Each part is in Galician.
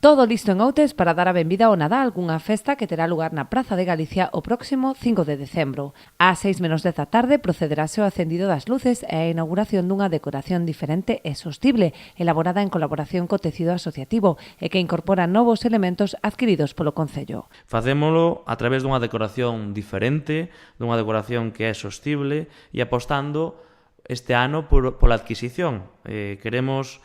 Todo listo en Outes para dar a benvida ao Nadal, cunha festa que terá lugar na Praza de Galicia o próximo 5 de decembro. Ás 6:10 da tarde procederase ao acendido das luces e a inauguración dunha decoración diferente e sostible, elaborada en colaboración co tecido asociativo e que incorpora novos elementos adquiridos polo Concello. Facémolo a través dunha decoración diferente, dunha decoración que é sostible e apostando este ano pola adquisición. Queremos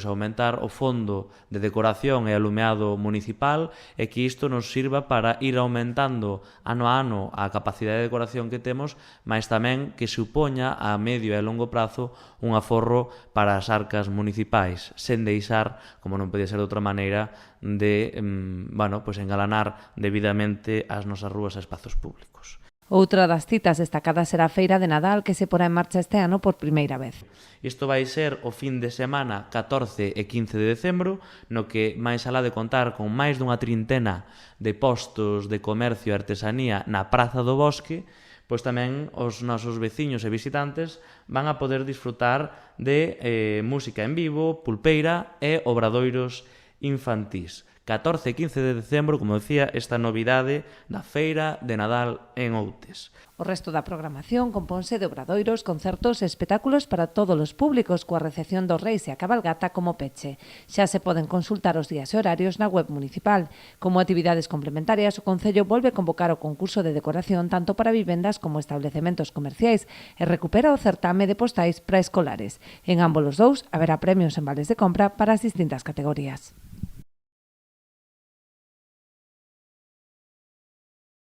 aumentar o fondo de decoración e alumeado municipal e que isto nos sirva para ir aumentando ano a ano a capacidade de decoración que temos, mas tamén que supoña a medio e longo prazo un aforro para as arcas municipais, sen deixar, como non podía ser de outra maneira, de engalanar debidamente as nosas rúas e espazos públicos. Outra das citas destacadas será a Feira de Nadal, que se porá en marcha este ano por primeira vez. Isto vai ser o fin de semana 14 e 15 de decembro, no que, máis alá de contar con máis dunha trintena de postos de comercio e artesanía na Praza do Bosque, pois tamén os nosos veciños e visitantes van a poder disfrutar de música en vivo, pulpeira e obradoiros infantís. 14 e 15 de decembro, como decía, esta novidade da Feira de Nadal en Outes. O resto da programación componse de obradoiros, concertos e espectáculos para todos os públicos, coa recepción dos reis e a cabalgata como peche. Xa se poden consultar os días e horarios na web municipal. Como actividades complementarias, o Concello volve a convocar o concurso de decoración tanto para vivendas como establecementos comerciais e recupera o certame de postais para escolares. En ambos os dous haberá premios en vales de compra para as distintas categorías.